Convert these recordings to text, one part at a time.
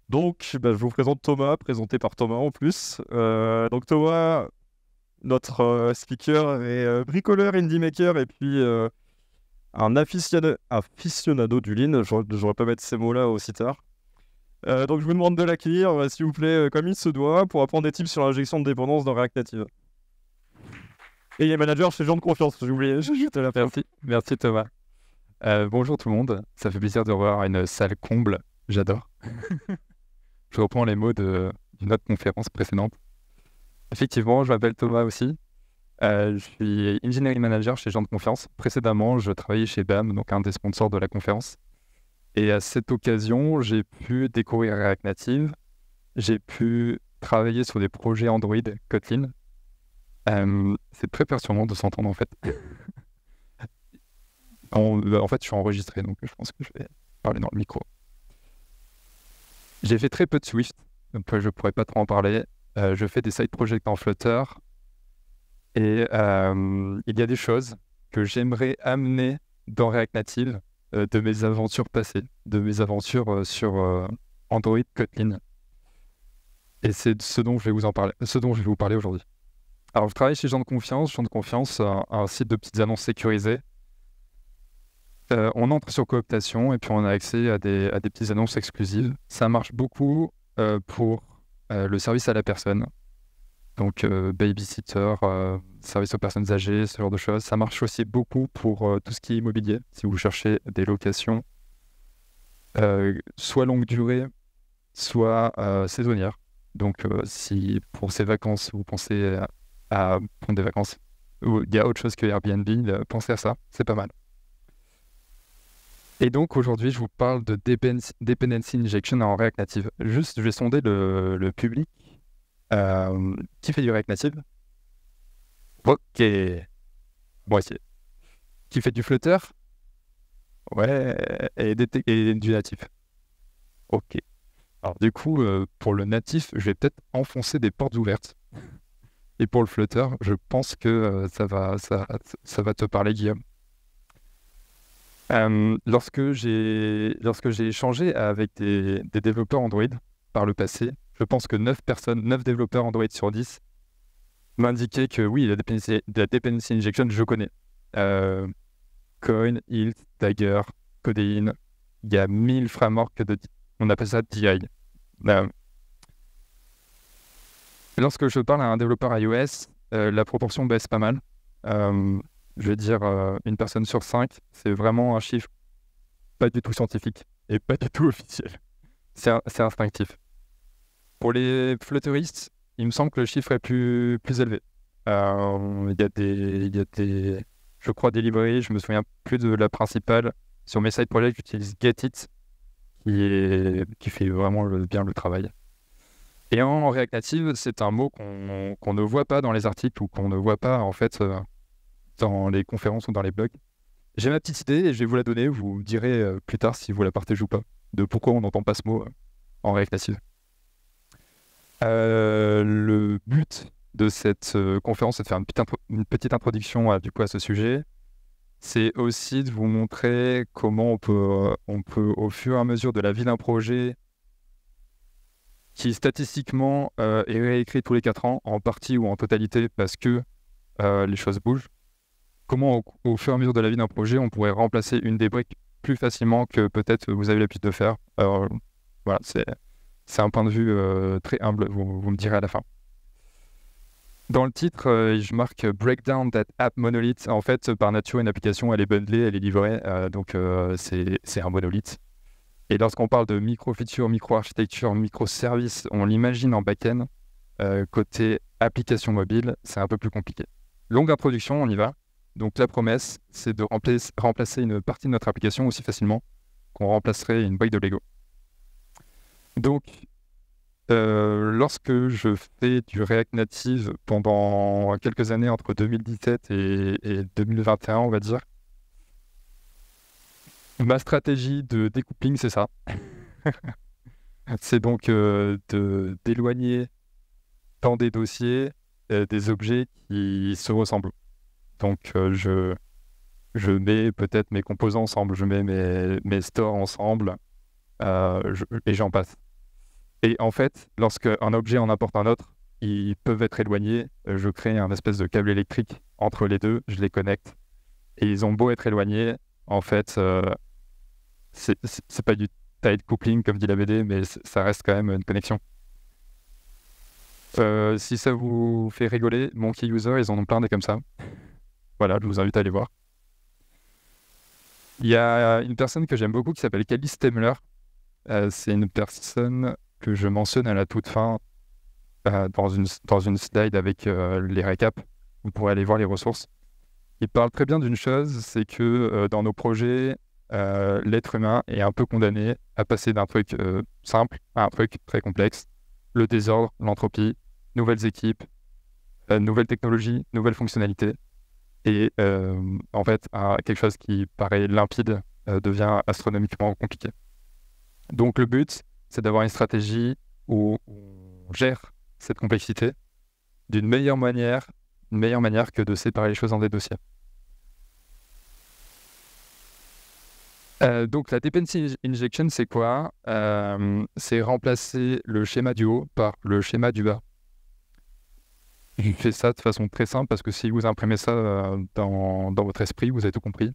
Donc, je vous présente Thomas, présenté par Thomas en plus. Donc Thomas, notre speaker est bricoleur, indie maker et puis un aficionado du lean. J'aurais pas mettre ces mots-là aussi tard. Donc je vous demande de l'accueillir, s'il vous plaît, comme il se doit, pour apprendre des tips sur l'injection de dépendance dans React Native. Et il est manager chez Gens de Confiance, j'ai oublié, j'ajoute à la fin. Merci Thomas. Bonjour tout le monde, ça fait plaisir de revoir une salle comble, j'adore. Je reprends les mots d'une autre conférence précédente. Effectivement, je m'appelle Thomas aussi. Je suis engineering manager chez Gens de Confiance. Précédemment, je travaillais chez BAM, donc un des sponsors de la conférence. Et à cette occasion, j'ai pu découvrir React Native. J'ai pu travailler sur des projets Android Kotlin. C'est très perturbant de s'entendre en fait. En fait, je suis enregistré, donc je pense que je vais parler dans le micro. J'ai fait très peu de Swift, donc je pourrais pas trop en parler. Je fais des side projects en Flutter. Et il y a des choses que j'aimerais amener dans React Native de mes aventures passées, de mes aventures sur Android Kotlin. Et c'est ce dont je vais vous parler aujourd'hui. Alors, je travaille chez Gens de Confiance, un site de petites annonces sécurisées. On entre sur cooptation et puis on a accès à des petites annonces exclusives. Ça marche beaucoup pour le service à la personne. Donc babysitter, service aux personnes âgées, ce genre de choses. Ça marche aussi beaucoup pour tout ce qui est immobilier. Si vous cherchez des locations, soit longue durée, soit saisonnières. Donc si pour ces vacances, vous pensez à prendre des vacances, ou il y a autre chose que Airbnb, pensez à ça, c'est pas mal. Et donc aujourd'hui, je vous parle de Dependency Injection en React Native. Juste, je vais sonder le public qui fait du React Native. Ok, moitié. Qui fait du Flutter? Ouais, et du natif. Ok. Alors du coup, pour le natif, je vais peut-être enfoncer des portes ouvertes. Et pour le Flutter, je pense que ça va te parler, Guillaume. Lorsque j'ai échangé avec des développeurs Android par le passé, je pense que 9 développeurs Android sur 10 m'indiquaient que oui, la dependency injection, je connais. Coin, Hilt, Dagger, Codeine, il y a 1000 frameworks on appelle ça DI. Lorsque je parle à un développeur iOS, la proportion baisse pas mal. Je vais dire une personne sur 5, c'est vraiment un chiffre pas du tout scientifique et pas du tout officiel. C'est instinctif. Pour les flutteristes, il me semble que le chiffre est plus élevé. Il y a des, je crois, des librairies, je me souviens plus de la principale. Sur mes side projects, j'utilise Getit, qui fait vraiment bien le travail. Et en React Native, c'est un mot qu'on ne voit pas dans les articles ou qu'on ne voit pas en fait dans les conférences ou dans les blogs. J'ai ma petite idée et je vais vous la donner. Vous me direz plus tard si vous la partagez ou pas, de pourquoi on n'entend pas ce mot en React Native. Le but de cette conférence, c'est de faire une petite introduction du coup, à ce sujet. C'est aussi de vous montrer comment on peut, au fur et à mesure de la vie d'un projet, qui statistiquement est réécrit tous les 4 ans, en partie ou en totalité, parce que les choses bougent. Comment, au fur et à mesure de la vie d'un projet, on pourrait remplacer une des briques plus facilement que peut-être vous avez l'habitude de faire. Alors, voilà, c'est un point de vue très humble, vous me direz à la fin. Dans le titre, je marque Breakdown that app monolith. En fait, par nature, une application, elle est bundlée, elle est livrée, donc c'est un monolithe. Et lorsqu'on parle de micro-feature, micro-architecture, micro-service, on l'imagine en back-end. Côté application mobile, c'est un peu plus compliqué. Longue introduction, on y va. Donc la promesse, c'est de remplacer une partie de notre application aussi facilement qu'on remplacerait une brique de Lego. Donc, lorsque je fais du React Native pendant quelques années, entre 2017 et 2021, on va dire, ma stratégie de découpling, c'est ça. C'est donc d'éloigner dans des dossiers des objets qui se ressemblent. Donc, je mets peut-être mes composants ensemble, je mets mes stores ensemble, et j'en passe. Et en fait, lorsque un objet en apporte un autre, ils peuvent être éloignés. Je crée un espèce de câble électrique entre les deux, je les connecte. Et ils ont beau être éloignés, en fait, c'est pas du tight coupling comme dit la BD, mais ça reste quand même une connexion. Si ça vous fait rigoler, Monkey User, ils en ont plein des comme ça. Voilà, je vous invite à aller voir. Il y a une personne que j'aime beaucoup qui s'appelle Kelly Stemler. C'est une personne que je mentionne à la toute fin dans une slide avec les récaps. Vous pourrez aller voir les ressources. Il parle très bien d'une chose, c'est que dans nos projets, l'être humain est un peu condamné à passer d'un truc simple à un truc très complexe. Le désordre, l'entropie, nouvelles équipes, nouvelles technologies, nouvelles fonctionnalités. Et en fait, quelque chose qui paraît limpide devient astronomiquement compliqué. Donc le but, c'est d'avoir une stratégie où on gère cette complexité d'une meilleure manière que de séparer les choses en des dossiers. Donc la dependency injection, c'est quoi? C'est remplacer le schéma du haut par le schéma du bas. Je fais ça de façon très simple parce que si vous imprimez ça dans votre esprit, vous avez tout compris.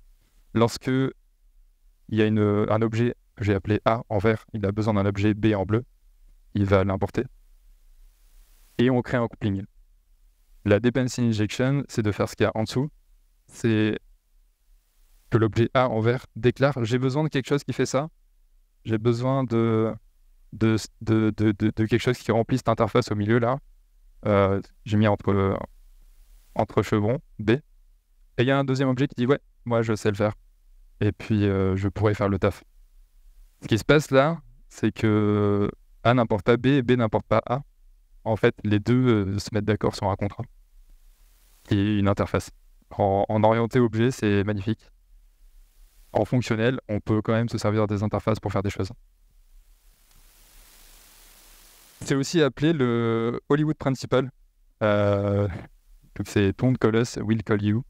Lorsque il y a un objet que j'ai appelé A en vert, il a besoin d'un objet B en bleu, il va l'importer. Et on crée un coupling. La dependency injection, c'est de faire ce qu'il y a en dessous. C'est que l'objet A en vert déclare « j'ai besoin de quelque chose qui fait ça, j'ai besoin de quelque chose qui remplit cette interface au milieu là. J'ai mis entre chevrons B. Et il y a un deuxième objet qui dit « ouais, moi je sais le faire. Et puis je pourrais faire le taf. » Ce qui se passe là, c'est que A n'importe pas B et B n'importe pas A. En fait, les deux se mettent d'accord sur un contrat et une interface. En orienté objet, c'est magnifique. En fonctionnel, on peut quand même se servir des interfaces pour faire des choses. C'est aussi appelé le Hollywood Principle. Donc c'est don't call us, we'll call you.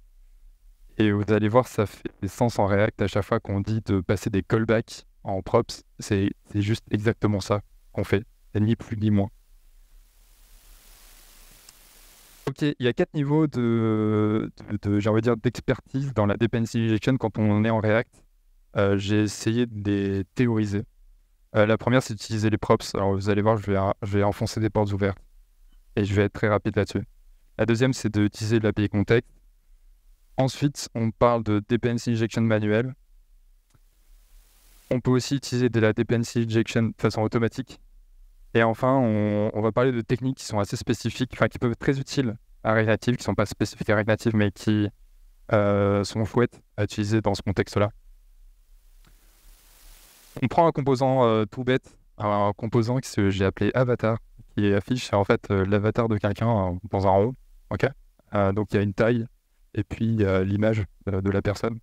Et vous allez voir, ça fait sens en React à chaque fois qu'on dit de passer des callbacks en props. C'est juste exactement ça qu'on fait, et ni plus ni moins. Ok, il y a 4 niveaux j'ai envie de dire, d'expertise dans la dependency injection quand on est en React. J'ai essayé de les théoriser. La première, c'est d'utiliser les props. Alors vous allez voir, je vais enfoncer des portes ouvertes. Et je vais être très rapide là-dessus. La deuxième, c'est d'utiliser l'API context. Ensuite, on parle de dependency injection manuelle. On peut aussi utiliser de la dependency injection de façon automatique. Et enfin, on va parler de techniques qui sont assez spécifiques, enfin qui peuvent être très utiles à React Native, qui ne sont pas spécifiques à React Native, mais qui sont chouettes à utiliser dans ce contexte-là. On prend un composant tout bête, un composant que j'ai appelé avatar, qui affiche en fait l'avatar de quelqu'un dans un rond. Ok. Donc il y a une taille et puis l'image de la personne.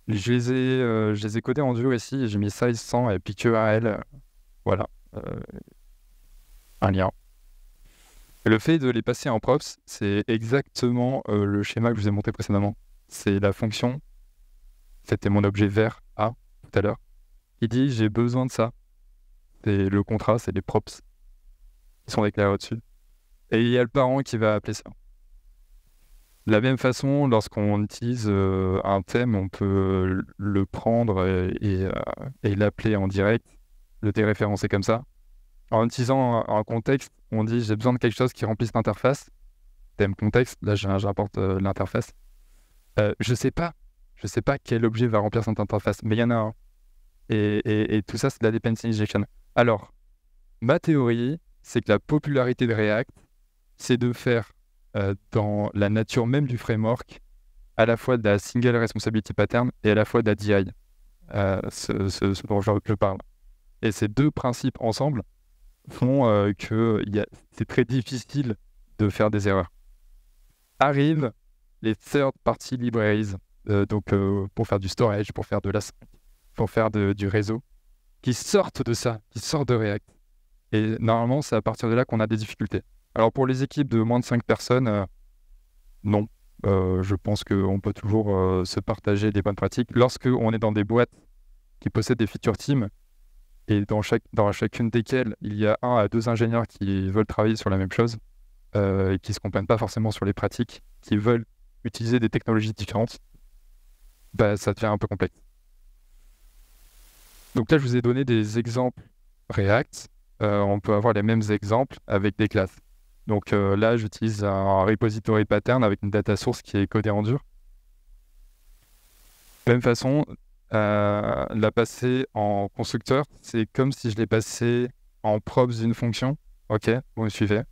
Je les ai codés en Vue ici, et j'ai mis size 100 et pick URL. Voilà. Un lien. Et le fait de les passer en props, c'est exactement le schéma que je vous ai montré précédemment. C'est la fonction, c'était mon objet vert A tout à l'heure, qui dit j'ai besoin de ça. C'est le contrat, c'est les props qui sont déclarés au-dessus. Et il y a le parent qui va appeler ça. De la même façon, lorsqu'on utilise un thème, on peut le prendre et l'appeler en direct, le déréférencer comme ça. En utilisant un contexte, on dit j'ai besoin de quelque chose qui remplisse l'interface. Thème contexte, là j'importe l'interface. Je sais pas quel objet va remplir cette interface, mais il y en a un. Et tout ça, c'est de la dependency injection. Alors, ma théorie, c'est que la popularité de React, c'est de faire dans la nature même du framework, à la fois de la single responsibility pattern et à la fois de la DI, ce dont je parle. Et ces deux principes ensemble font que c'est très difficile de faire des erreurs. Arrivent les third-party libraries, pour faire du storage, pour faire de l'async, pour faire du réseau, qui sortent de ça, qui sortent de React. Et normalement, c'est à partir de là qu'on a des difficultés. Alors pour les équipes de moins de 5 personnes, non. Je pense qu'on peut toujours se partager des bonnes pratiques. Lorsqu'on est dans des boîtes qui possèdent des feature teams, et dans chacune desquelles, il y a 1 à 2 ingénieurs qui veulent travailler sur la même chose, et qui ne se comprennent pas forcément sur les pratiques, qui veulent utiliser des technologies différentes, bah, ça devient un peu complexe. Donc là, je vous ai donné des exemples React. On peut avoir les mêmes exemples avec des classes. Donc là, j'utilise un repository pattern avec une data source qui est codée en dur. De la même façon, la passer en constructeur, c'est comme si je l'ai passé en props d'une fonction. Ok, vous me suivez.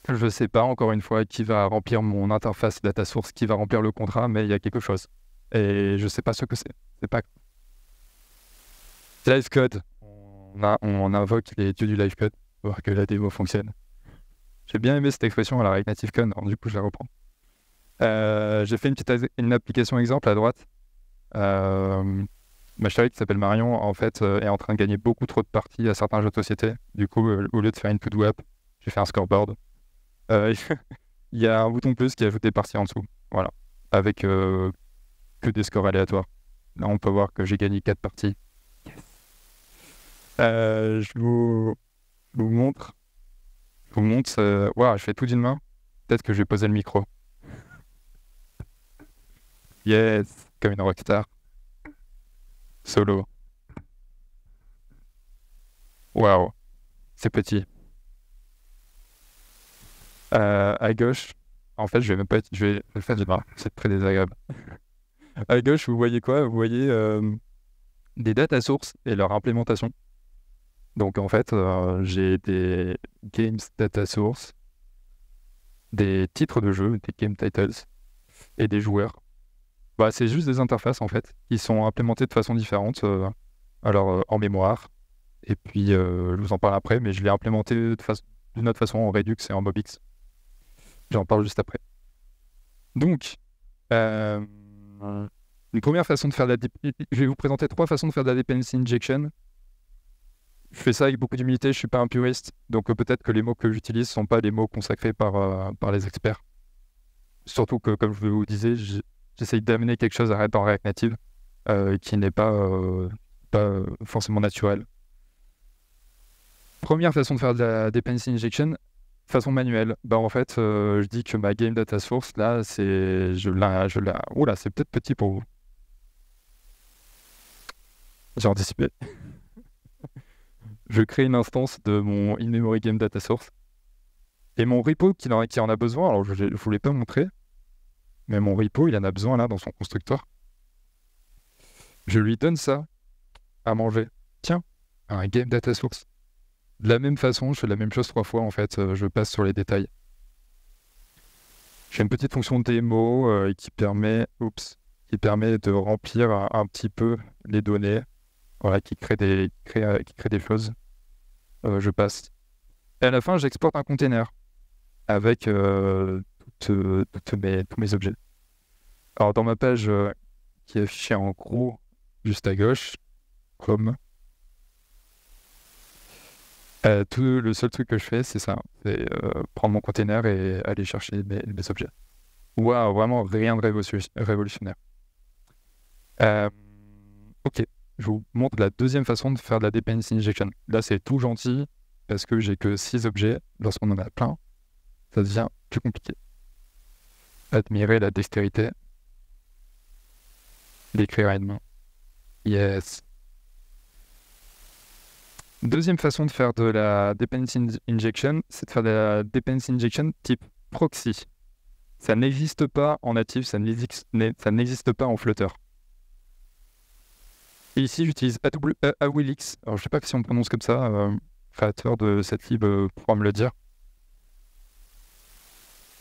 Je ne sais pas, encore une fois, qui va remplir mon interface data source, qui va remplir le contrat, mais il y a quelque chose. Et je ne sais pas ce que c'est. C'est pas live code. On invoque les dieux du live code pour voir que la démo fonctionne. J'ai bien aimé cette expression à la React Native Con, alors du coup je la reprends. J'ai fait une application exemple à droite. Ma chérie qui s'appelle Marion, en fait, est en train de gagner beaucoup trop de parties à certains jeux de société. Du coup, au lieu de faire une to-do app, j'ai fait un scoreboard. Il y a un bouton plus qui ajoute des parties en dessous. Voilà. Avec que des scores aléatoires. Là, on peut voir que j'ai gagné 4 parties. Je vous montre. Waouh, je fais tout d'une main. Peut-être que je vais poser le micro. Yes, comme une rockstar. Solo. Waouh, c'est petit. À gauche, en fait, je vais même pas être. Je vais le faire d'une main. C'est très désagréable. À gauche, vous voyez quoi? Vous voyez des data sources et leur implémentation. Donc en fait, j'ai des games data source, des titres de jeu, des game titles, et des joueurs. Bah, c'est juste des interfaces en fait, qui sont implémentées de façon différente. Alors en mémoire, et puis je vous en parle après, mais je l'ai implémenté d'une autre façon en Redux et en Mobix. J'en parle juste après. Donc, une première façon de faire je vais vous présenter 3 façons de faire de la dependency injection. Je fais ça avec beaucoup d'humilité, je suis pas un puriste, donc peut-être que les mots que j'utilise sont pas les mots consacrés par les experts. Surtout que, comme je vous disais, j'essaye d'amener quelque chose dans React Native qui n'est pas forcément naturel. Première façon de faire de la dependency injection, façon manuelle. Bah en fait, je dis que ma game data source là, c'est oula, c'est peut-être petit pour vous. J'ai anticipé. Je crée une instance de mon in-memory game data source. Et mon repo qui en a besoin, alors je ne vous l'ai pas montré, mais mon repo, il en a besoin là dans son constructeur. Je lui donne ça à manger. Tiens, un game data source. De la même façon, je fais la même chose 3 fois en fait, je passe sur les détails. J'ai une petite fonction démo qui permet de remplir un petit peu les données. Voilà, qui crée des choses. Je passe. Et à la fin, j'exporte un container avec tous mes objets. Alors, dans ma page qui est affichée en gros juste à gauche, comme le seul truc que je fais, c'est ça. C'est prendre mon container et aller chercher mes objets. Waouh, vraiment rien de révolutionnaire. Ok. Je vous montre la deuxième façon de faire de la dependency injection. Là, c'est tout gentil parce que j'ai que 6 objets. Lorsqu'on en a plein, ça devient plus compliqué. Admirez la dextérité. L'écrire à une main. Yes. Deuxième façon de faire de la dependency injection, c'est de faire de la dependency injection type proxy. Ça n'existe pas en native, ça n'existe pas en Flutter. Et ici, j'utilise Awilix. Alors, je ne sais pas si on prononce comme ça. Créateur de cette lib pourra me le dire.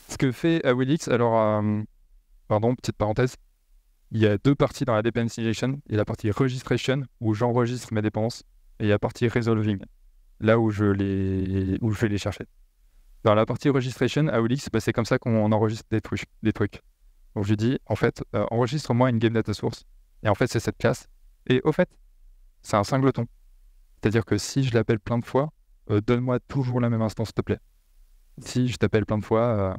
Ce que fait Awilix, alors, pardon, petite parenthèse. Il y a 2 parties dans la dependency injection. Il y a la partie registration, où j'enregistre mes dépendances, et il y a la partie resolving, là où je vais les chercher. Dans la partie registration, Awilix, c'est comme ça qu'on enregistre des trucs. Donc, je lui dis, en fait, enregistre-moi une game data source. Et en fait, c'est cette classe. Et au fait, c'est un singleton. C'est-à-dire que si je l'appelle plein de fois, donne-moi toujours la même instance, s'il te plaît. Si je t'appelle plein de fois,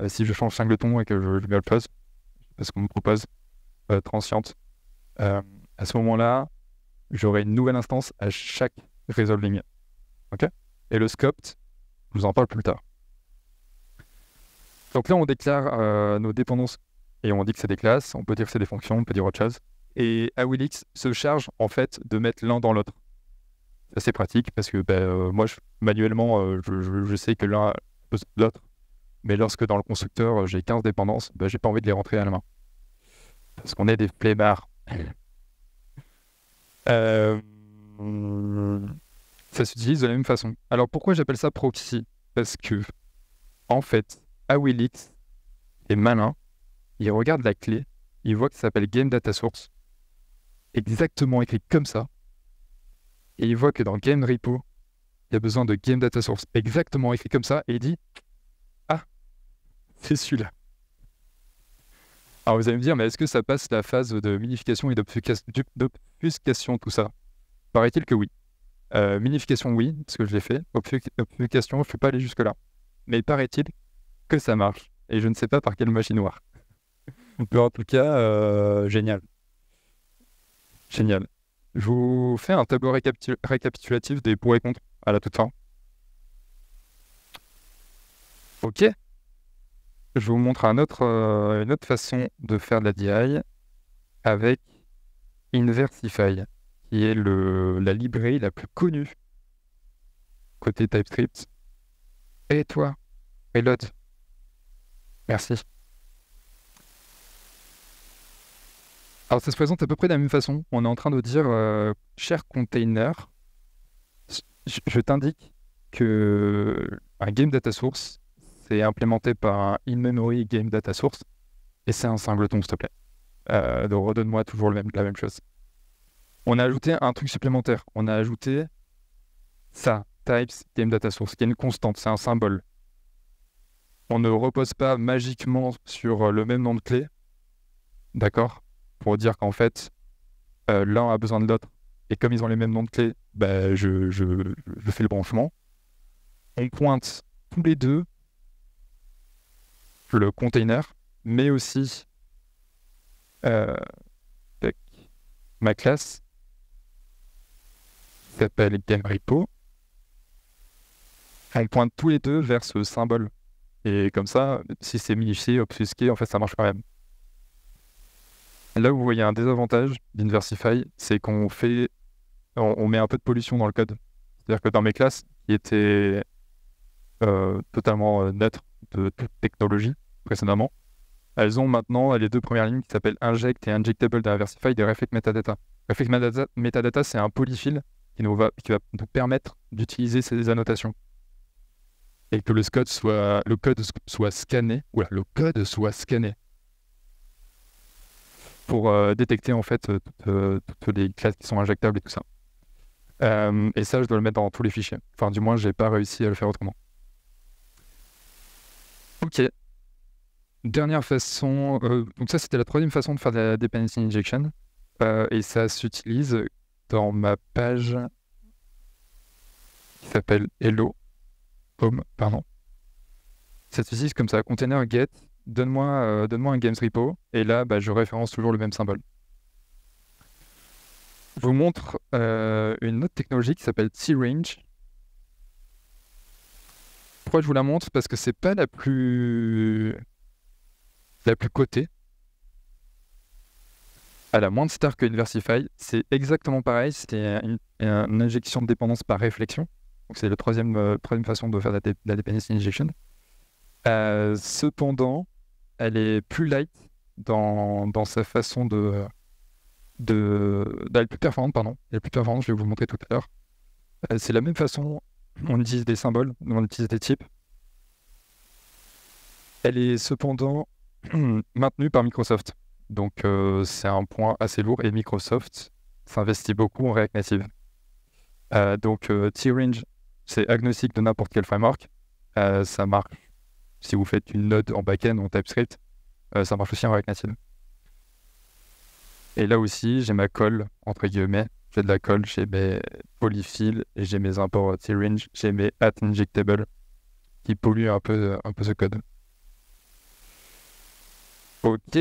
si je change singleton et que je mets le pause, parce qu'on me propose transiente, à ce moment-là, j'aurai une nouvelle instance à chaque resolving. Ok? Et le scoped, je vous en parle plus tard. Donc là, on déclare nos dépendances et on dit que c'est des classes, on peut dire que c'est des fonctions, on peut dire autre chose. Et AWilix se charge en fait de mettre l'un dans l'autre. C'est assez pratique parce que moi, manuellement, je sais que l'un pose l'autre. Mais lorsque dans le constructeur, j'ai 15 dépendances, j'ai pas envie de les rentrer à la main. Parce qu'on est des flemmards. Ça s'utilise de la même façon. Alors pourquoi j'appelle ça proxy? Parce que, en fait, AWilix est malin. Il regarde la clé, il voit que ça s'appelle Game Data Source, exactement écrit comme ça. Et il voit que dans Game Repo, il y a besoin de Game Data Source, exactement écrit comme ça. Et il dit, ah, c'est celui-là. Alors vous allez me dire, mais est-ce que ça passe la phase de minification et d'obfuscation, tout ça? Paraît-il que oui. Minification, oui, parce que je l'ai fait. Obfuscation, je ne suis pas allé jusque-là. Mais paraît-il que ça marche. Et je ne sais pas par quelle magie noire. Mais en tout cas, génial. Génial. Je vous fais un tableau récapitulatif des pour et contre à la toute fin. Ok. Je vous montre une autre façon de faire de la DI avec Inversify, qui est la librairie la plus connue côté TypeScript. Et toi, Reload. Merci. Alors ça se présente à peu près de la même façon. On est en train de dire, cher container, je t'indique que un game data source, c'est implémenté par un in-memory game data source, et c'est un singleton, s'il te plaît. Donc redonne-moi toujours la même chose. On a ajouté un truc supplémentaire. On a ajouté ça, types game data source, qui est une constante, c'est un symbole. On ne repose pas magiquement sur le même nom de clé, d'accord? Pour dire qu'en fait, l'un a besoin de l'autre, et comme ils ont les mêmes noms de clé, je fais le branchement. On pointe tous les deux le container, mais aussi ma classe qui s'appelle GameRepo. On pointe tous les deux vers ce symbole. Et comme ça, si c'est minifié, obfusqué, en fait, ça marche quand même. Là où vous voyez un désavantage d'Inversify, c'est qu'on met un peu de pollution dans le code. C'est-à-dire que dans mes classes, qui étaient totalement neutres de toute technologie précédemment, elles ont maintenant les deux premières lignes qui s'appellent inject et injectable d'Inversify des reflect metadata. Reflect metadata, c'est un polyfill qui va nous permettre d'utiliser ces annotations. Et que le code soit scanné. Oula, le code soit scanné. Pour détecter en fait toutes les classes qui sont injectables et tout ça. Et ça, je dois le mettre dans tous les fichiers. Enfin, du moins, j'ai pas réussi à le faire autrement. Ok. Dernière façon. Donc ça, c'était la troisième façon de faire de la dependency injection. Et ça s'utilise dans ma page qui s'appelle Hello. Home, pardon. Ça s'utilise comme ça. Container get. Donne-moi un games repo. Et là, je référence toujours le même symbole. Je vous montre une autre technologie qui s'appelle T-Range. Pourquoi je vous la montre? Parce que c'est pas la plus cotée. Elle a moins de stars que Inversify. C'est exactement pareil. C'est une injection de dépendance par réflexion. Donc c'est la troisième façon de faire de la dependency injection. Cependant, elle est plus light dans sa façon elle est plus performante, pardon. Elle est plus performante, je vais vous le montrer tout à l'heure. C'est la même façon, on utilise des symboles, on utilise des types. Elle est cependant maintenue par Microsoft. Donc c'est un point assez lourd et Microsoft s'investit beaucoup en React Native. Donc T-Range, c'est agnostique de n'importe quel framework. Ça marche si vous faites une node en backend ou en TypeScript. Ça marche aussi en React Native. Et là aussi, j'ai ma colle, entre guillemets. J'ai de la colle, j'ai mes polyfills et j'ai mes imports T-Range, j'ai mes @injectable qui polluent un peu ce code. Ok.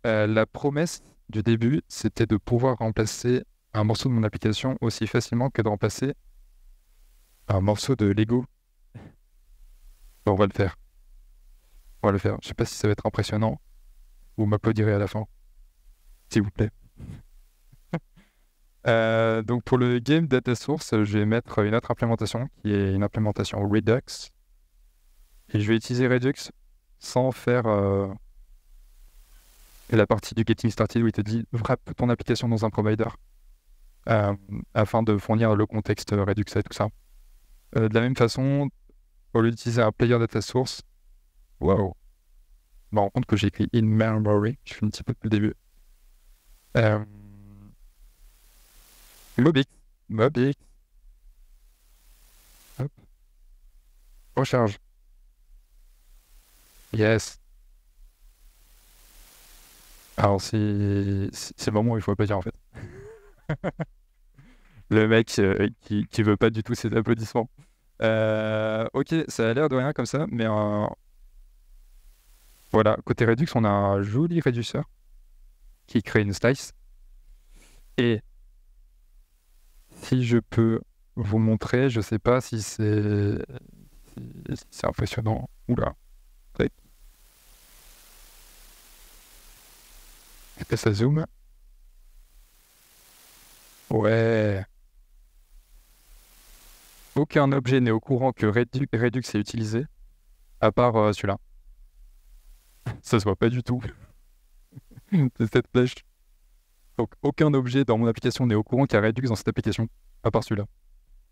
La promesse du début, c'était de pouvoir remplacer un morceau de mon application aussi facilement que de remplacer un morceau de Lego. Bon, on va le faire. On va le faire. Je sais pas si ça va être impressionnant. Vous m'applaudirez à la fin, s'il vous plaît. Donc pour le game data source, je vais mettre une autre implémentation qui est une implémentation Redux. Et je vais utiliser Redux sans faire la partie du Getting Started où il te dit wrap ton application dans un provider afin de fournir le contexte Redux et tout ça. De la même façon, au lieu d'utiliser un player data source, waouh, je me rends compte que j'ai écrit in memory, je fais un petit peu depuis le début. Mobix. Hop. Recharge. Yes. Alors c'est le moment où il faut pas dire en fait. Le mec qui veut pas du tout ses applaudissements. Ok, ça a l'air de rien comme ça, mais voilà, côté Redux, on a un joli réduceur qui crée une slice. Et si je peux vous montrer, je sais pas si c'est impressionnant. Oula. Est-ce que ça zoome? Ouais. Aucun objet n'est au courant que Redux est utilisé, à part celui-là. Ça se voit pas du tout. C'est cette flèche. Donc aucun objet dans mon application n'est au courant qu'il y a Redux dans cette application, à part celui-là.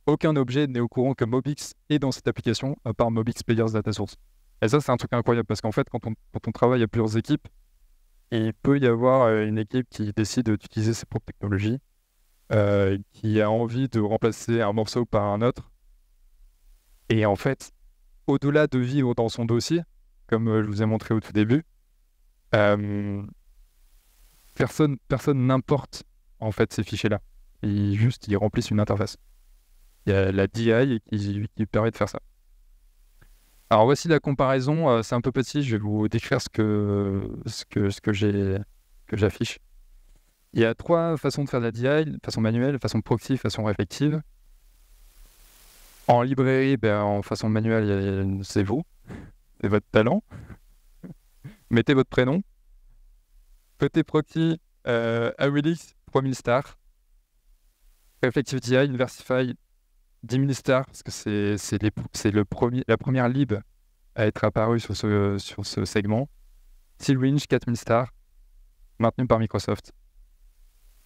Aucun objet n'est au courant que Mobix est dans cette application, à part Mobix Players Data Source. Et ça, c'est un truc incroyable, parce qu'en fait, quand on travaille à plusieurs équipes, il peut y avoir une équipe qui décide d'utiliser ses propres technologies, qui a envie de remplacer un morceau par un autre. Et en fait, au-delà de vivre dans son dossier, comme je vous ai montré au tout début, personne n'importe en fait ces fichiers-là. Ils remplissent une interface. Il y a la DI qui permet de faire ça. Alors voici la comparaison. C'est un peu petit. Je vais vous décrire ce que j'affiche. Il y a 3 façons de faire de la DI, façon manuelle, façon proxy, façon réflexive. En librairie, en façon manuelle, c'est vous. C'est votre talent. Mettez votre prénom. Côté proxy, Awilix, 3000 stars. Reflective DI, Versify, 10 000 stars, parce que c'est la première lib à être apparue sur ce segment. Silwinch, 4000 stars, maintenu par Microsoft.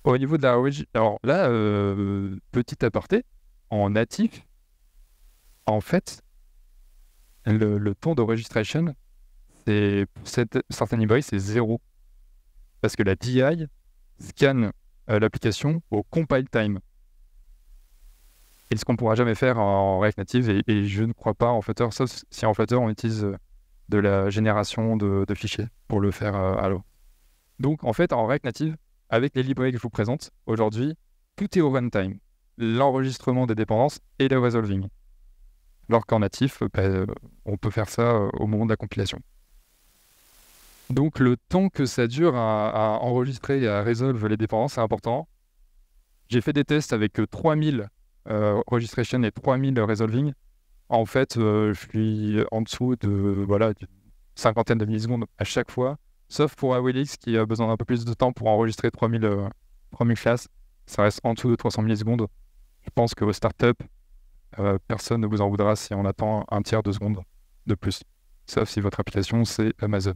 Au niveau de la alors là, petit aparté, en natif, en fait, le temps de registration, pour certaines librairies, c'est 0. Parce que la DI scanne l'application au compile time. Et ce qu'on ne pourra jamais faire en React Native, et je ne crois pas en Flutter, sauf si en Flutter on utilise de la génération de fichiers pour le faire à l'eau. Donc en fait, en React Native, avec les librairies que je vous présente aujourd'hui, tout est au runtime. L'enregistrement des dépendances et le resolving. Alors qu'en natif, on peut faire ça au moment de la compilation. Donc le temps que ça dure à enregistrer et à résolver les dépendances, c'est important. J'ai fait des tests avec 3000 registration et 3000 resolving. En fait, je suis en dessous de d'une cinquantaine de millisecondes à chaque fois, sauf pour Awilix qui a besoin d'un peu plus de temps pour enregistrer 3000 classes. Ça reste en dessous de 300 millisecondes. Je pense qu'au startup, personne ne vous en voudra si on attend un tiers de seconde de plus, sauf si votre application c'est Amazon.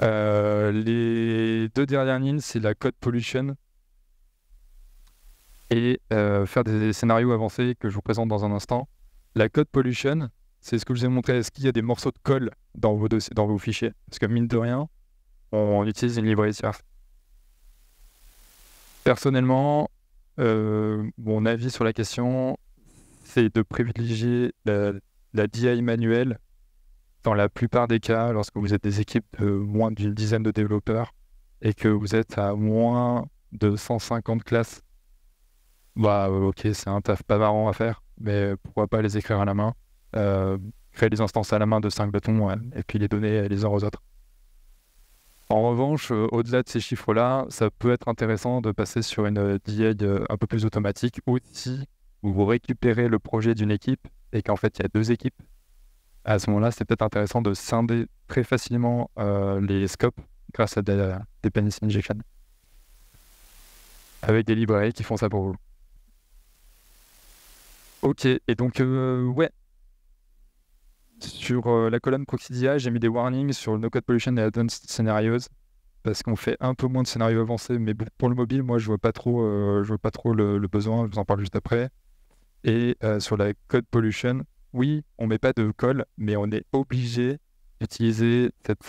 Les 2 dernières lignes, c'est la code pollution et faire des scénarios avancés que je vous présente dans un instant. La code pollution, c'est ce que je vous ai montré. Est-ce qu'il y a des morceaux de colle dans vos fichiers? Parce que mine de rien, on utilise une librairie tierce. Personnellement, mon avis sur la question, c'est de privilégier la DI manuelle dans la plupart des cas lorsque vous êtes des équipes de moins d'une dizaine de développeurs et que vous êtes à moins de 150 classes. Ok, c'est un taf pas marrant à faire, mais pourquoi pas les écrire à la main, créer des instances à la main de 5 bâtons et puis les donner les uns aux autres. En revanche, au-delà de ces chiffres-là, ça peut être intéressant de passer sur une DA un peu plus automatique, ou si vous récupérez le projet d'une équipe et qu'en fait il y a 2 équipes. À ce moment-là, c'est peut-être intéressant de scinder très facilement les scopes grâce à des dependency injection avec des librairies qui font ça pour vous. Ok, et donc ouais, sur la colonne Proxy DI, j'ai mis des warnings sur le no-code pollution et advanced scenarios parce qu'on fait un peu moins de scénarios avancés, mais pour le mobile, moi, je vois pas trop le besoin. Je vous en parle juste après. Et sur la code pollution, oui, on met pas de call, mais on est obligé d'utiliser cette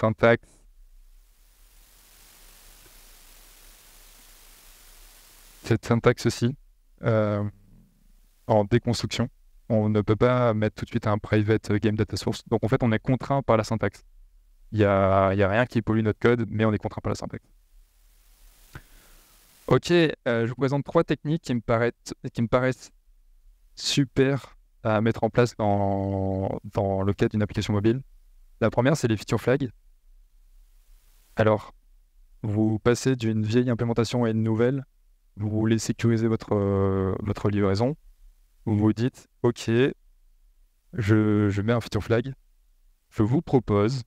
syntaxe-ci en déconstruction. On ne peut pas mettre tout de suite un private game data source. Donc en fait, on est contraint par la syntaxe. Il y a rien qui pollue notre code, mais on est contraint par la syntaxe. Ok, je vous présente 3 techniques qui me paraissent super à mettre en place dans le cadre d'une application mobile. La première, c'est les feature flags. Alors, vous passez d'une vieille implémentation à une nouvelle, vous voulez sécuriser votre livraison, vous vous dites, ok, je mets un feature flag, je vous propose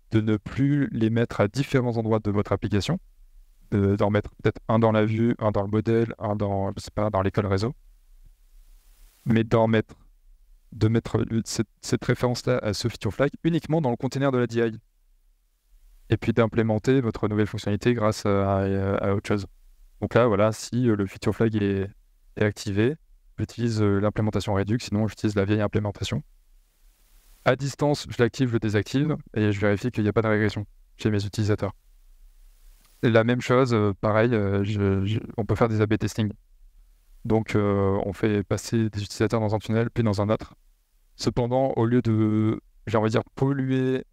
de ne plus les mettre à différents endroits de votre application, d'en mettre peut-être un dans la vue, un dans le modèle, un dans, je sais pas, dans l'école réseau, mais de mettre cette référence-là à ce feature flag uniquement dans le container de la DI. Et puis d'implémenter votre nouvelle fonctionnalité grâce à autre chose. Donc là, voilà, si le feature flag est activé, j'utilise l'implémentation Redux, sinon j'utilise la vieille implémentation. À distance, je l'active, je le désactive, et je vérifie qu'il n'y a pas de régression chez mes utilisateurs. Et la même chose, pareil, on peut faire des A/B testing. Donc on fait passer des utilisateurs dans un tunnel, puis dans un autre. Cependant, au lieu de, j'ai envie de dire, polluer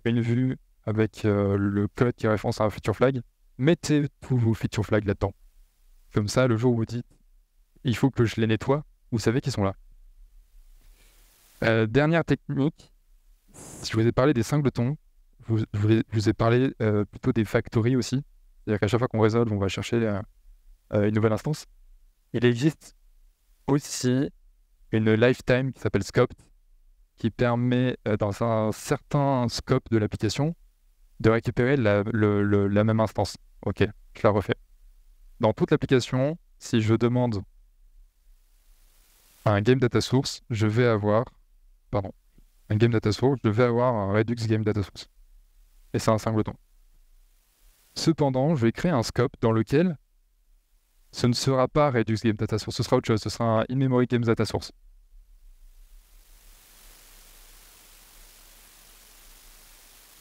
une vue avec le code qui référence à un feature flag, mettez tous vos feature flags là-dedans. Comme ça, le jour où vous dites il faut que je les nettoie, vous savez qu'ils sont là. Dernière technique, je vous ai parlé des singletons, je vous ai parlé plutôt des factories aussi. C'est-à-dire qu'à chaque fois qu'on résolve, on va chercher une nouvelle instance. Il existe aussi une lifetime qui s'appelle Scoped, qui permet, dans un certain scope de l'application, de récupérer la même instance. Ok, je la refais. Dans toute l'application, si je demande un game data source, je vais avoir un Redux game data source. Et c'est un singleton. Cependant, je vais créer un scope dans lequel ce ne sera pas Redux game data source, ce sera autre chose, ce sera un in-memory game data source.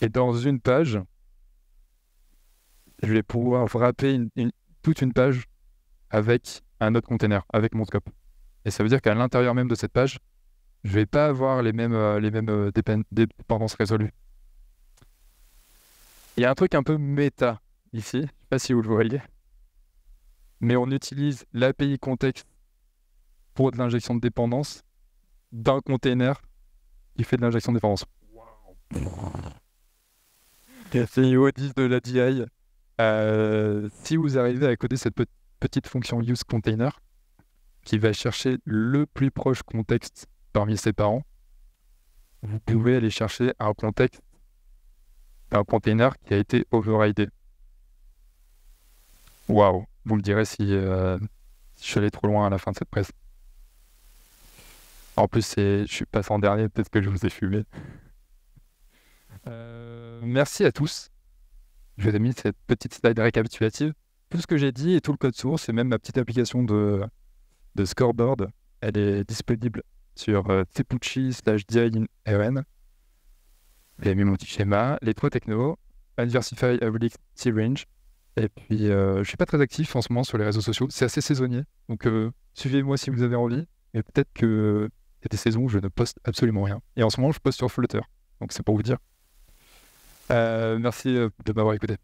Et dans une page, je vais pouvoir wrapper toute une page avec un autre container, avec mon scope. Et ça veut dire qu'à l'intérieur même de cette page, je vais pas avoir les mêmes dépendances résolues. Il y a un truc un peu méta ici, je sais pas si vous le voyez, mais on utilise l'API contexte pour de l'injection de dépendance d'un container qui fait de l'injection de dépendance. C'est UO10 de la DI. Si vous arrivez à coder cette petite fonction useContainer qui va chercher le plus proche contexte parmi ses parents, vous pouvez aller chercher un contexte d'un container qui a été overridé. Waouh, vous me direz si je suis allé trop loin à la fin de cette presse. En plus, je suis passé en dernier, peut-être que je vous ai fumé. Merci à tous. Je vous ai mis cette petite slide récapitulative. Tout ce que j'ai dit et tout le code source, et même ma petite application de scoreboard, elle est disponible sur tepucci/diin. J'ai mis mon petit schéma, les 3 technos, Unversify, Relix, T-Range. Et puis, je suis pas très actif en ce moment sur les réseaux sociaux. C'est assez saisonnier. Donc, suivez-moi si vous avez envie. Mais peut-être que il y a des saisons où je ne poste absolument rien. Et en ce moment, je poste sur Flutter. Donc, c'est pour vous dire. Merci de m'avoir écouté.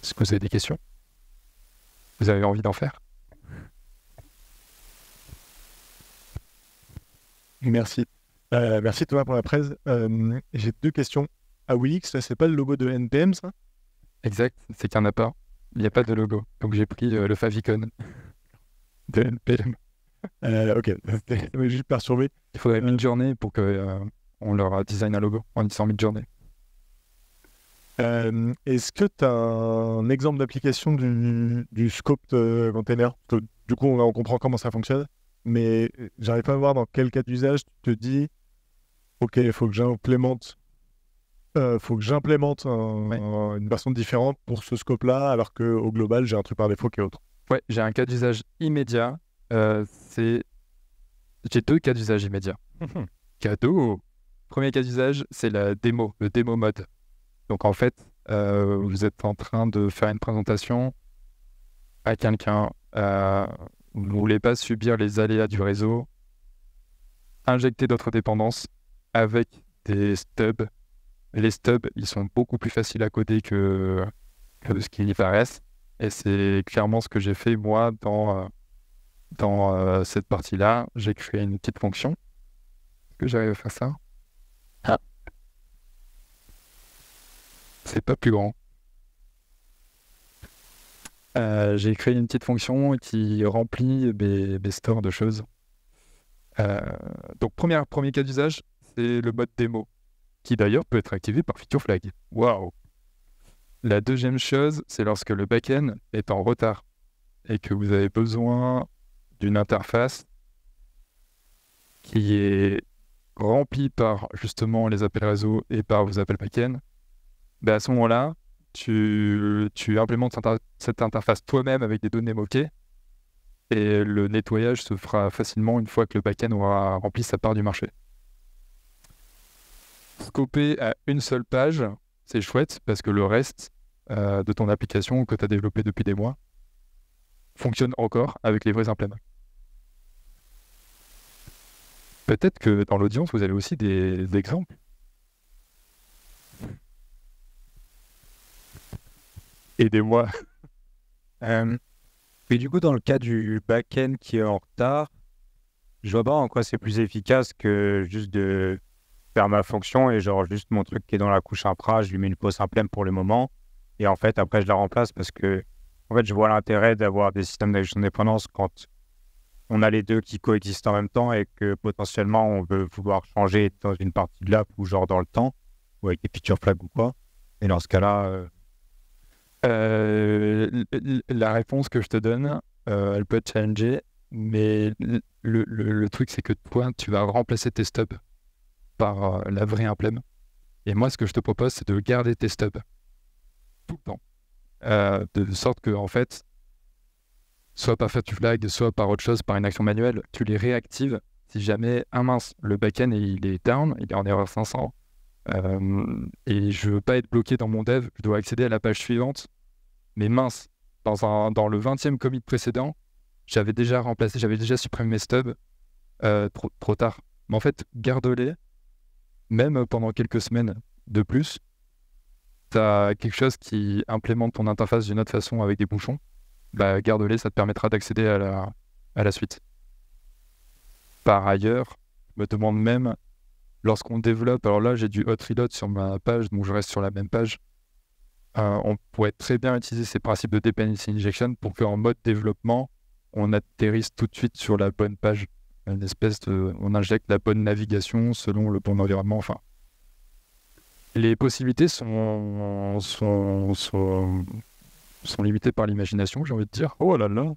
Est-ce que vous avez des questions? Vous avez envie d'en faire? Merci. Merci Thomas pour la presse. J'ai 2 questions. À Willix, là, c'est pas le logo de NPM, ça? Exact, c'est qu'il n'y en a pas. Il n'y a pas de logo. Donc j'ai pris le favicon de NPM. Ok, ça m'a juste perturbé. Il faudrait Midjourney pour que on leur design un logo en utilisant Midjourney. Est-ce que tu as un exemple d'application du scope container? Parce que, du coup, on comprend comment ça fonctionne, mais j'arrive pas à voir dans quel cas d'usage tu te dis, ok, il faut que j'implémente une version différente pour ce scope-là, alors qu'au global, j'ai un truc par défaut qui est autre. Ouais, j'ai un cas d'usage immédiat. J'ai 2 cas d'usage immédiats. Cadeau! Premier cas d'usage, c'est le démo mode. Donc en fait, vous êtes en train de faire une présentation à quelqu'un. Vous ne voulez pas subir les aléas du réseau. Injecter d'autres dépendances avec des stubs. Les stubs, ils sont beaucoup plus faciles à coder que ce qu'il y paraissent. Et c'est clairement ce que j'ai fait moi dans cette partie-là. J'ai créé une petite fonction. Est-ce que j'arrive à faire ça? C'est pas plus grand. J'ai créé une petite fonction qui remplit mes stores de choses. Donc premier cas d'usage, c'est le mode démo, qui d'ailleurs peut être activé par feature flag. Waouh! La deuxième chose, c'est lorsque le backend est en retard et que vous avez besoin d'une interface qui est remplie par justement les appels réseau et par vos appels backend. À ce moment-là, tu implémentes cette interface toi-même avec des données moquées et le nettoyage se fera facilement une fois que le backend aura rempli sa part du marché. Scoper à une seule page, c'est chouette parce que le reste de ton application que tu as développé depuis des mois fonctionne encore avec les vrais impléments. Peut-être que dans l'audience, vous avez aussi des exemples. Aidez-moi. Et du coup, dans le cas du back-end qui est en retard, je vois pas en quoi c'est plus efficace que juste de faire ma fonction et genre juste mon truc qui est dans la couche infra, je lui mets une pause implème pour le moment et en fait après je la remplace parce que en fait je vois l'intérêt d'avoir des systèmes de gestion de dépendance quand on a les deux qui coexistent en même temps et que potentiellement on veut vouloir changer dans une partie de l'app ou genre dans le temps ou avec des feature flags ou quoi. Et dans ce cas-là, la réponse que je te donne, elle peut être challengée, mais le truc, c'est que toi, tu vas remplacer tes stubs par la vraie implème. Et moi, ce que je te propose, c'est de garder tes stubs tout le temps. De sorte que, en fait, soit par feature flag, soit par autre chose, par une action manuelle, tu les réactives si jamais, mince, le backend, il est down, il est en erreur 500. Et je veux pas être bloqué dans mon dev, je dois accéder à la page suivante. Mais mince, dans le 20e commit précédent, j'avais déjà supprimé mes stubs trop tard. Mais en fait, garde-les, même pendant quelques semaines de plus. Tu as quelque chose qui implémente ton interface d'une autre façon avec des bouchons, garde-les, ça te permettra d'accéder à la suite. Par ailleurs, je me demande même, lorsqu'on développe, alors là j'ai du hot reload sur ma page, donc je reste sur la même page, on pourrait très bien utiliser ces principes de dependency injection pour qu'en mode développement, on atterrisse tout de suite sur la bonne page. On injecte la bonne navigation selon le bon environnement. Enfin, les possibilités sont limitées par l'imagination, j'ai envie de dire. Oh là là.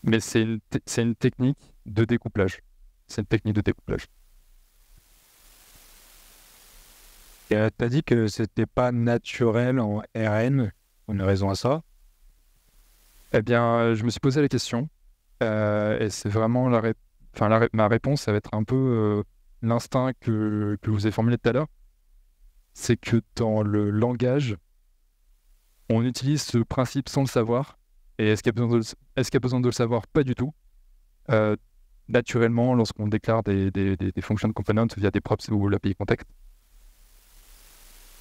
Mais c'est une technique de découplage. C'est une technique de découplage. t'as dit que c'était pas naturel en RN. On a raison à ça. Eh bien, je me suis posé la question. Et c'est vraiment ma réponse, ça va être un peu l'instinct que je vous ai formulé tout à l'heure. C'est que dans le langage, on utilise ce principe sans le savoir. Et est-ce qu'il y a besoin de le savoir? Pas du tout. Naturellement, lorsqu'on déclare des fonctions de components via des props ou l'API context.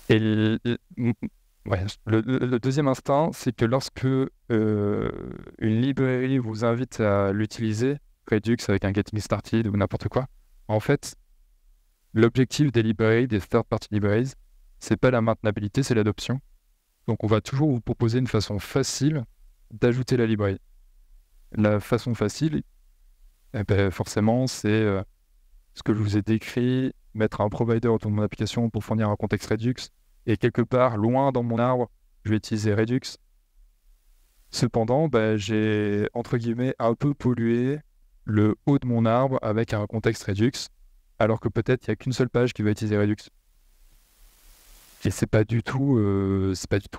Et le deuxième instinct, c'est que lorsque une librairie vous invite à l'utiliser, Redux avec un Getting Started ou n'importe quoi. En fait, l'objectif des librairies, des third-party libraries, c'est pas la maintenabilité, c'est l'adoption. Donc on va toujours vous proposer une façon facile d'ajouter la librairie. La façon facile, forcément, c'est ce que je vous ai décrit, mettre un provider autour de mon application pour fournir un contexte Redux, et quelque part, loin dans mon arbre, je vais utiliser Redux. Cependant, j'ai, entre guillemets, un peu pollué le haut de mon arbre avec un contexte Redux, alors que peut-être il n'y a qu'une seule page qui va utiliser Redux. Et c'est pas du tout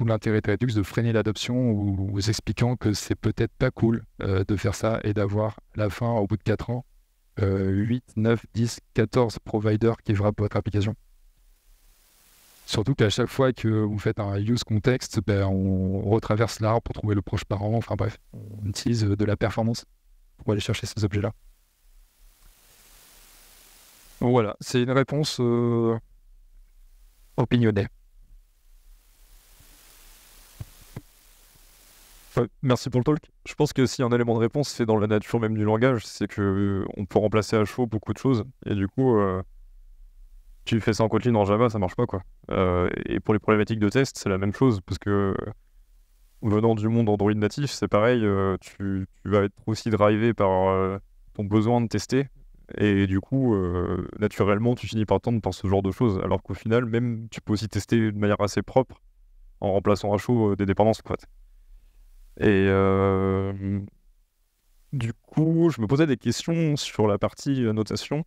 l'intérêt de Redux de freiner l'adoption ou vous expliquant que c'est peut-être pas cool de faire ça et d'avoir la fin au bout de 4 ans, 8, 9, 10, 14 providers qui wrappent votre application. Surtout qu'à chaque fois que vous faites un use context, on retraverse l'arbre pour trouver le proche parent. Enfin bref, on utilise de la performance pour aller chercher ces objets-là. Donc voilà, c'est une réponse opinionnée. Ouais, merci pour le talk. Je pense que s'il y a un élément de réponse, c'est dans la nature même du langage, c'est que on peut remplacer à chaud beaucoup de choses, et du coup, tu fais ça en Kotlin en Java, ça marche pas quoi. Et pour les problématiques de test, c'est la même chose, parce que venant du monde Android natif, c'est pareil, tu vas être aussi drivé par ton besoin de tester, et du coup, naturellement, tu finis par tendre par ce genre de choses, alors qu'au final, même, tu peux aussi tester de manière assez propre, en remplaçant à chaud des dépendances, en fait. Et du coup, je me posais des questions sur la partie notation.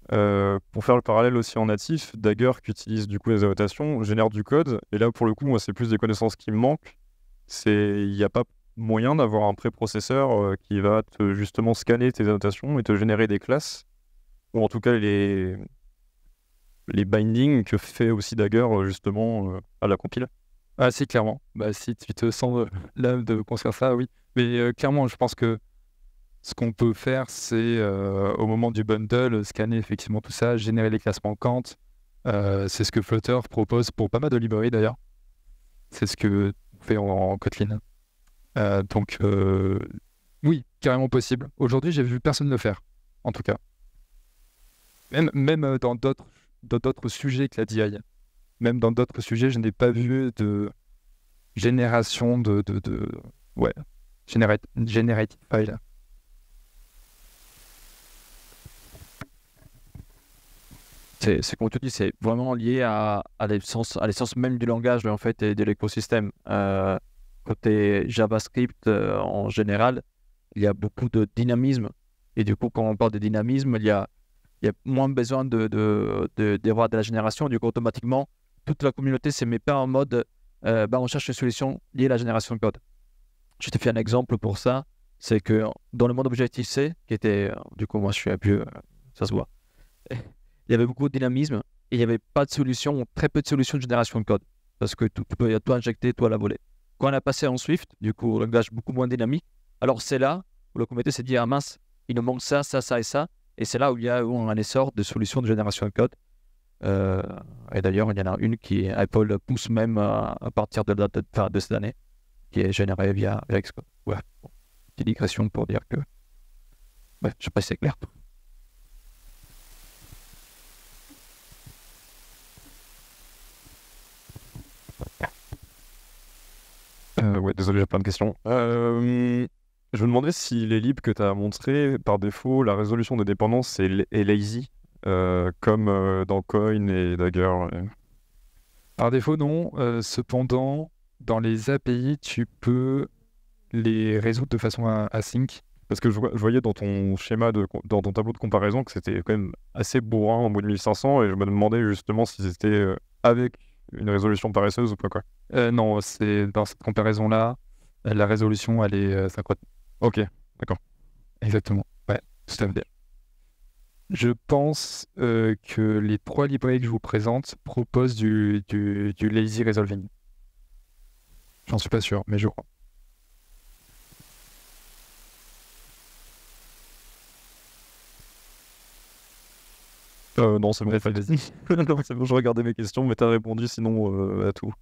Pour faire le parallèle aussi en natif, Dagger qui utilise du coup les annotations génère du code. Et là, pour le coup, moi, c'est plus des connaissances qui me manquent. Il n'y a pas moyen d'avoir un préprocesseur qui va justement scanner tes annotations et te générer des classes, ou en tout cas les bindings que fait aussi Dagger justement à la compile. Ah si, clairement. Si tu te sens l'âme de construire ça, oui. Mais clairement, je pense que ce qu'on peut faire, c'est au moment du bundle, scanner effectivement tout ça, générer les classes manquantes. C'est ce que Flutter propose pour pas mal de librairies d'ailleurs. C'est ce que on fait en Kotlin. Donc oui, carrément possible. Aujourd'hui, j'ai vu personne le faire, en tout cas. Même dans d'autres sujets que la DI. Même dans d'autres sujets, je n'ai pas vu de génération generated file. C'est comme tu dis, c'est vraiment lié à l'essence même du langage en fait, et de l'écosystème. Côté JavaScript, en général, il y a beaucoup de dynamisme. Et du coup, quand on parle de dynamisme, il y a moins besoin d'avoir de la génération. Du coup, automatiquement, toute la communauté ne se met pas en mode on cherche une solution liée à la génération de code. Je te fais un exemple pour ça. C'est que dans le monde Objective-C, qui était, du coup, moi je suis un vieux, ça se voit, il y avait beaucoup de dynamisme et il n'y avait pas de solution, ou très peu de solutions de génération de code. Parce que tu peux tout injecter, tout à la volée. Quand on a passé en Swift, du coup, un langage beaucoup moins dynamique, alors c'est là où le comité s'est dit, ah mince, il nous manque ça, ça, ça et ça. Et c'est là où il y a un essor de solutions de génération de code. Et d'ailleurs, il y en a une qui Apple pousse même à partir de cette année, qui est générée via Xcode. Ouais, bon, petite digression pour dire que... Ouais, je sais pas si c'est clair. Ouais, désolé, j'ai plein de questions. Je me demandais si les libs que tu as montrés, par défaut, la résolution des dépendances est lazy, comme dans Coin et Dagger. Par défaut, non. Cependant, dans les API, tu peux les résoudre de façon async. Parce que je voyais dans ton schéma, dans ton tableau de comparaison, que c'était quand même assez bourrin en bout de 1500, et je me demandais justement si c'était avec une résolution paresseuse ou pas, quoi. Non, c'est dans cette comparaison-là, la résolution, elle est synchrone. Ok, d'accord. Exactement. Ouais, tout à fait. Je pense que les 3 librairies que je vous présente proposent du lazy resolving. J'en suis pas sûr, mais je crois. Non, c'est bon, vas-y. Non, c'est bon, je regardais mes questions, mais t'as répondu sinon à tout.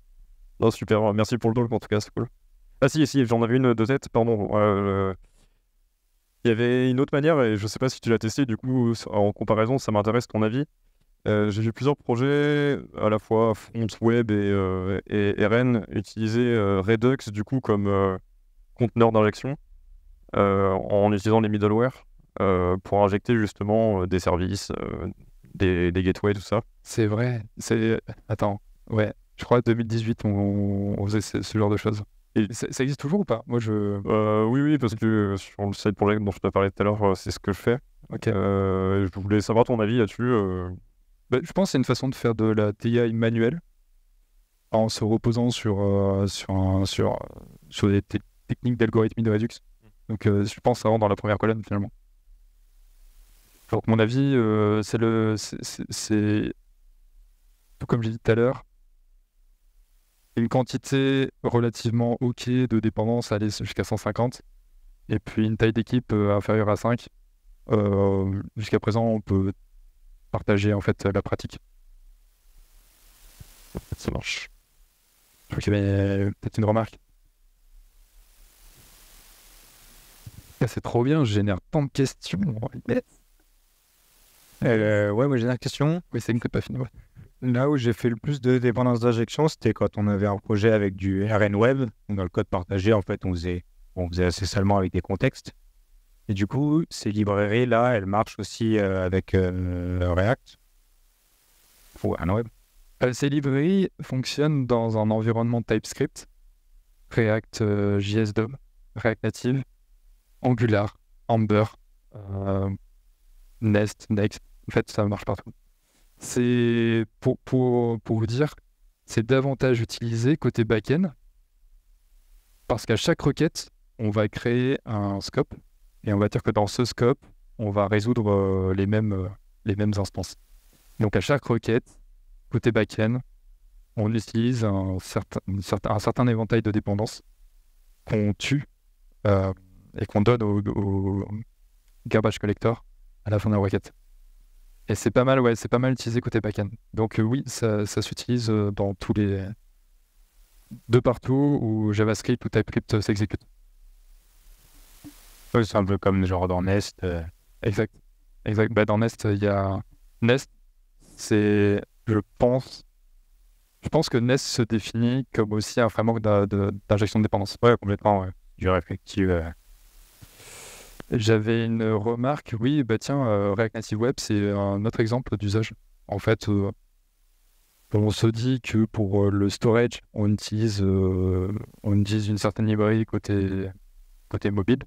Non, super, merci pour le talk en tout cas, c'est cool. Ah si, j'en avais une de tête, pardon. Il Il y avait une autre manière, et je sais pas si tu l'as testé, du coup, en comparaison, ça m'intéresse ton avis. J'ai vu plusieurs projets, à la fois front web et RN, utiliser Redux, du coup, comme conteneur d'injection, en utilisant les middleware, pour injecter justement des services, des gateways, tout ça. C'est vrai. Attends, ouais. Je crois que 2018, on faisait ce genre de choses. Et ça existe toujours ou pas? Moi, Oui, parce que sur le side project dont je t'ai parlé tout à l'heure, c'est ce que je fais. Ok. Je voulais savoir ton avis là-dessus. Bah, je pense que c'est une façon de faire de la TI manuelle en se reposant sur des techniques d'algorithmie de Redux. Donc, je pense que ça rentre dans la première colonne finalement. Donc, mon avis, c'est tout comme j'ai dit tout à l'heure, une quantité relativement OK de dépendance, aller jusqu'à 150, et puis une taille d'équipe inférieure à 5. Jusqu'à présent, on peut partager en fait la pratique. Ça marche. Je crois qu'il y avait peut-être une remarque. C'est trop bien, je génère tant de questions. Ouais, moi j'ai une question. Oui, c'est une pas fini. Ouais. Là où j'ai fait le plus de dépendance d'injection, c'était quand on avait un projet avec du RN Web. Dans le code partagé, en fait, on faisait assez seulement avec des contextes. Et du coup, ces librairies-là, elles marchent aussi avec React ou RN Web. Ces librairies fonctionnent dans un environnement TypeScript, React JS DOM, React Native, Angular, Ember, Nest, Next. En fait, ça marche partout. C'est pour vous dire, c'est davantage utilisé côté back-end parce qu'à chaque requête, on va créer un scope et on va dire que dans ce scope, on va résoudre les mêmes instances. Donc à chaque requête, côté back-end, on utilise un certain éventail de dépendances qu'on tue et qu'on donne au garbage collector à la fin de la requête. Et c'est pas mal, c'est pas mal utilisé côté back-end. Donc oui, ça s'utilise dans tous les... de partout où JavaScript ou TypeScript s'exécute. Ouais, c'est un peu comme genre dans Nest. Exact. Bah, dans Nest, il y a... Nest, c'est... Je pense que Nest se définit comme aussi un framework d'injection de dépendance. Ouais, complètement, ouais. Du réflectif. J'avais une remarque, oui, bah tiens, React Native Web, c'est un autre exemple d'usage. En fait, on se dit que pour le storage, on utilise une certaine librairie côté mobile,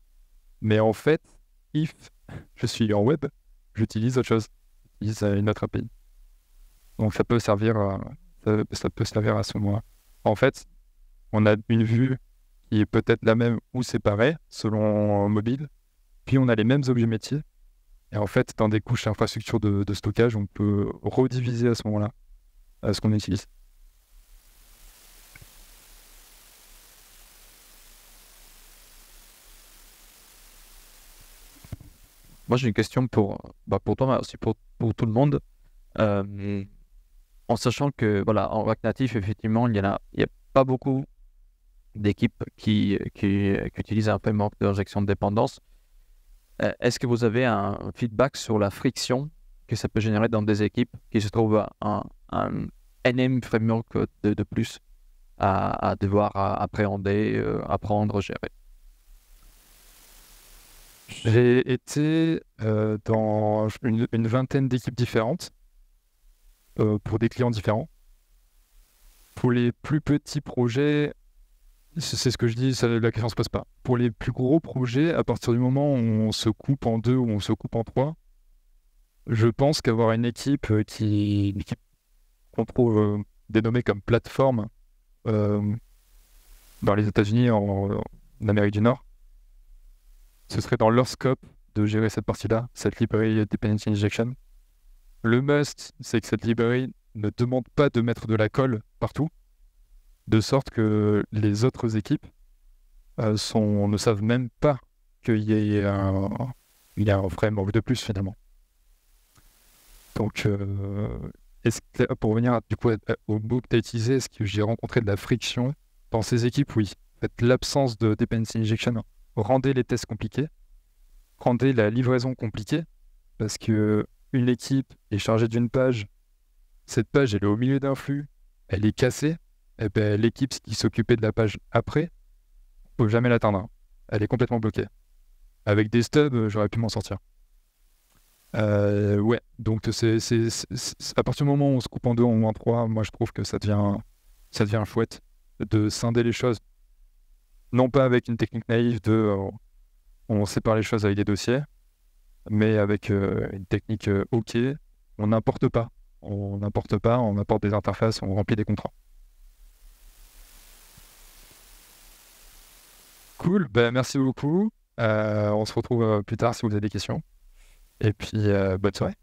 mais en fait, if je suis en web, j'utilise autre chose, j'utilise une autre API. Donc ça peut servir ça peut servir à ce moment-là. En fait, on a une vue qui est peut-être la même ou séparée selon mobile. Puis on a les mêmes objets métiers. Et en fait, dans des couches infrastructure de stockage, on peut rediviser à ce moment-là ce qu'on utilise. Moi, j'ai une question pour toi, mais aussi pour tout le monde. En sachant que, voilà, en React Native, effectivement, il y a pas beaucoup d'équipes qui utilisent un framework d'injection de dépendance. Est-ce que vous avez un feedback sur la friction que ça peut générer dans des équipes qui se trouvent un NM framework de plus à devoir appréhender, apprendre, gérer? J'ai été dans une vingtaine d'équipes différentes pour des clients différents. Pour les plus petits projets, c'est ce que je dis, la question ne se pose pas. Pour les plus gros projets, à partir du moment où on se coupe en 2 ou on se coupe en 3, je pense qu'avoir une équipe qu'on trouve dénommée comme plateforme dans les États-Unis, en Amérique du Nord, ce serait dans leur scope de gérer cette partie-là, cette librairie Dependency Injection. Le must, c'est que cette librairie ne demande pas de mettre de la colle partout, de sorte que les autres équipes ne savent même pas qu'il y a un framework de plus finalement. Donc, pour revenir du coup au mot que tu as utilisé, est-ce que j'ai rencontré de la friction dans ces équipes? Oui. En fait, l'absence de dependency injection rendait les tests compliqués. rendez la livraison compliquée parce que une équipe est chargée d'une page, cette page elle est au milieu d'un flux, elle est cassée, et ben, l'équipe qui s'occupait de la page après ne peut jamais l'atteindre. Elle est complètement bloquée. Avec des stubs, j'aurais pu m'en sortir. Ouais, donc c'est à partir du moment où on se coupe en deux, en trois, moi je trouve que ça devient chouette de scinder les choses. Non pas avec une technique naïve de on sépare les choses avec des dossiers, mais avec une technique OK, on n'importe pas. On apporte des interfaces, on remplit des contrats. Cool, ben, merci beaucoup. On se retrouve plus tard si vous avez des questions. Et puis, bonne soirée.